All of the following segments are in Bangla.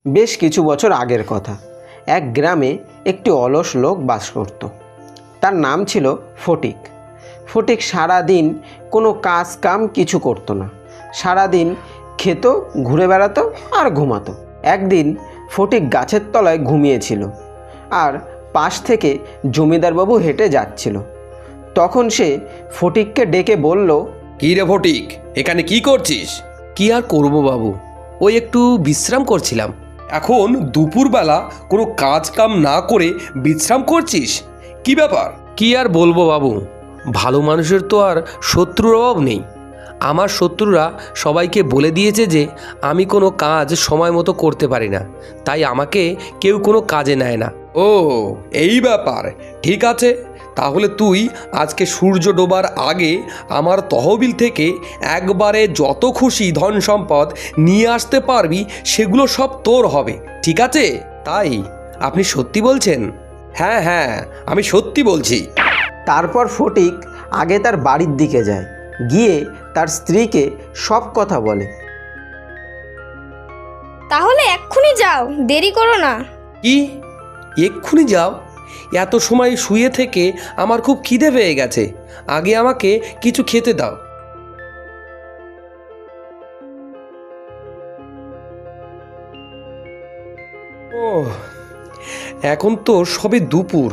বেশ কিছু বছর আগের কথা। এক গ্রামে একটি অলস লোক বাস করত। তার নাম ছিল ফটিক। ফটিক সারাদিন কোনো কাজ কাম কিছু করতো না। সারাদিন খেত, ঘুরে বেড়াতো আর ঘুমাতো। একদিন ফটিক গাছের তলায় ঘুমিয়েছিল, আর পাশ থেকে জমিদারবাবু হেঁটে যাচ্ছিল। তখন সে ফটিককে ডেকে বলল, কী রে ফটিক, এখানে কি করছিস? কি আর করব বাবু, ওই একটু বিশ্রাম করছিলাম। এখন দুপুরবেলা কোনো কাজ কাম না করে বিশ্রাম করছিস? কি ব্যাপার? কি আর বলবো বাবু, ভালো মানুষের তো আর শত্রুর অভাব নেই। আমার শত্রুরা সবাইকে বলে দিয়েছে যে আমি কোনো কাজ সময় মতো করতে পারি না, তাই আমাকে কেউ কোনো কাজে নেয় না। ও, এই ব্যাপার। ঠিক আছে, তাহলে তুই আজকে সূর্য ডোবার আগে আমার তহবিল থেকে একবারে যত খুশি ধন সম্পদ নিয়ে আসতে পারবি সেগুলো সব তোর হবে, ঠিক আছে? তাই আপনি সত্যি বলছেন? হ্যাঁ হ্যাঁ, আমি সত্যি বলছি। তারপর ফটিক আগে তার বাড়ির দিকে যায়, গিয়ে তার স্ত্রীকে সব কথা বলে। তাহলে এক্ষুনি যাও, দেরি করো না। কি, এক্ষুনি যাও? এত সময় শুয়ে থেকে আমার খুব খিদে পেয়ে গেছে, আগে আমাকে কিছু খেতে দাও। ও, এখন তো সবে দুপুর,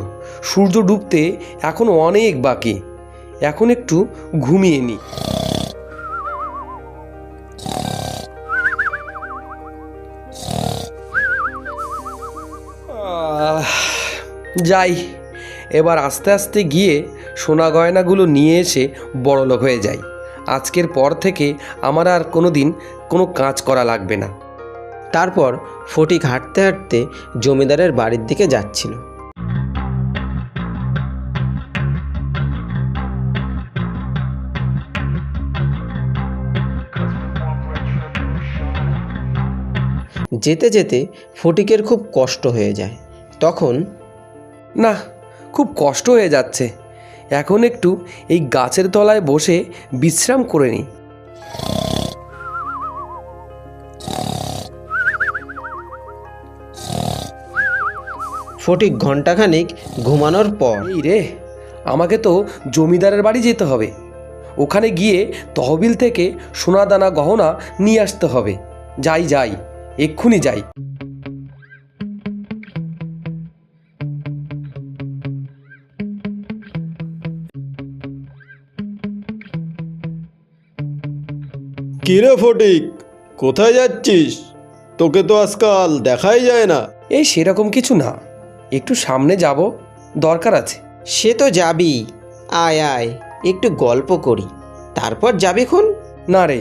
সূর্য ডুবতে এখন অনেক বাকি। এখন একটু ঘুমিয়ে নি। যাই, এবার আস্তে আস্তে গিয়ে সোনা গয়নাগুলো নিয়ে এসে বড়লোক হয়ে যাই। আজকের পর থেকে আমার আর কোনো দিন কোনো কাজ করা লাগবে না। তারপর ফটিক হাঁটতে হাঁটতে জমিদারের বাড়ির দিকে যাচ্ছিল। যেতে যেতে ফটিকের খুব কষ্ট হয়ে যায়। তখন না, খুব কষ্ট হয়ে যাচ্ছে, এখন একটু এই গাছের তলায় বসে বিশ্রাম করে নিই। ফটিক ঘন্টাখানিক ঘুমানোর পর এই রে, আমাকে তো জমিদারের বাড়ি যেতে হবে। ওখানে গিয়ে তহবিল থেকে সোনা দানা গহনা নিয়ে আসতে হবে। যাই যাই, এক্ষুনি যাই। কিরে ফটিক, কোথায় যাচ্ছিস? তোকে তো আজকাল দেখাই যায় না। এই সেরকম কিছু না, একটু সামনে যাব, দরকার আছে। সে তো যাবি, আয় আয় একটু গল্প করি, তারপর যাবি খন। না রে,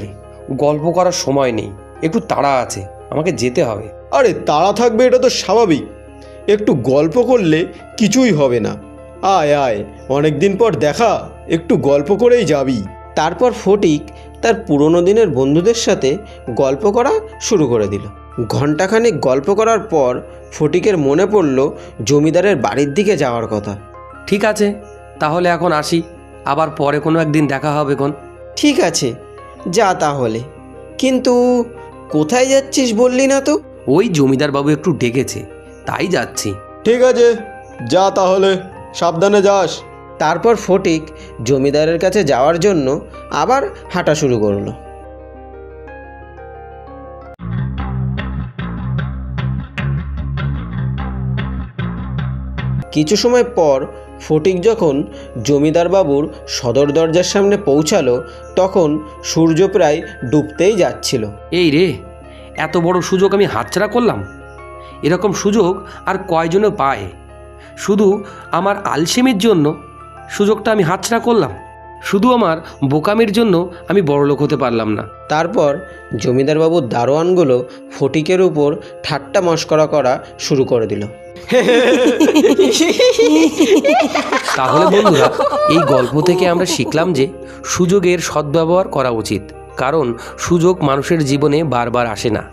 গল্প করার সময় নেই, একটু তাড়া আছে, আমাকে যেতে হবে। আরে তাড়া থাকবে, এটা তো স্বাভাবিক। একটু গল্প করলে কিছুই হবে না। আয় আয়, অনেক দিন পর দেখা, একটু গল্প করেই যাবি। তারপর ফটিক তার পুরনো দিনের বন্ধুদের সাথে গল্প করা শুরু করে দিল। ঘণ্টাখানেক গল্প করার পর ফটিকের মনে পড়ল জমিদারের বাড়ির দিকে যাওয়ার কথা। ঠিক আছে, তাহলে এখন আসি, আবার পরে কোনো একদিন দেখা হবে কোন। ঠিক আছে, যা তাহলে। কিন্তু কোথায় যাচ্ছিস বললি না তো? ওই জমিদার বাবু একটু ডেকেছে, তাই যাচ্ছি। ঠিক আছে, যা তাহলে, সাবধানে যাস। তারপর ফটিক জমিদারের কাছে যাওয়ার জন্য আবার হাঁটা শুরু করলো। কিছু সময় পর ফটিক যখন জমিদার বাবুর সদর দরজার সামনে পৌঁছালো, তখন সূর্য প্রায় ডুবতেই যাচ্ছিল। এই রে, এত বড় সুযোগ আমি হাতছাড়া করলাম। এরকম সুযোগ আর কয়জনে পায়? শুধু আমার আলসেমির জন্য সুযোগটা আমি হাতছাড়া করলাম, শুধু আমার বোকামির জন্য আমি বড়লোক হতে পারলাম না। তারপর জমিদারবাবুর দারোয়ানগুলো ফটিকের উপর ঠাট্টা মশকরা করা শুরু করে দিল। তাহলে বন্ধুরা, এই গল্প থেকে আমরা শিখলাম যে সুযোগের সদ্ব্যবহার করা উচিত, কারণ সুযোগ মানুষের জীবনে বারবার আসে না।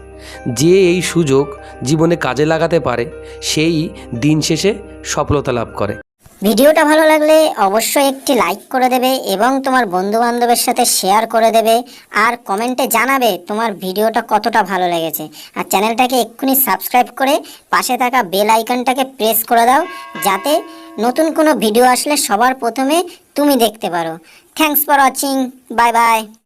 যে এই সুযোগ জীবনে কাজে লাগাতে পারে সেই দিন শেষে সফলতা লাভ করে। ভিডিওটা ভালো লাগলে অবশ্যই একটি লাইক করে দেবে এবং তোমার বন্ধু বান্ধবের সাথে শেয়ার করে দেবে আর কমেন্টে জানাবে তোমার ভিডিওটা কতটা ভালো লেগেছে। আর চ্যানেলটাকে এক্ষুনি সাবস্ক্রাইব করে পাশে থাকা বেল আইকনটাকে প্রেস করে দাও, যাতে নতুন কোনো ভিডিও আসলে সবার প্রথমে তুমি দেখতে পারো। Thanks for watching, bye bye.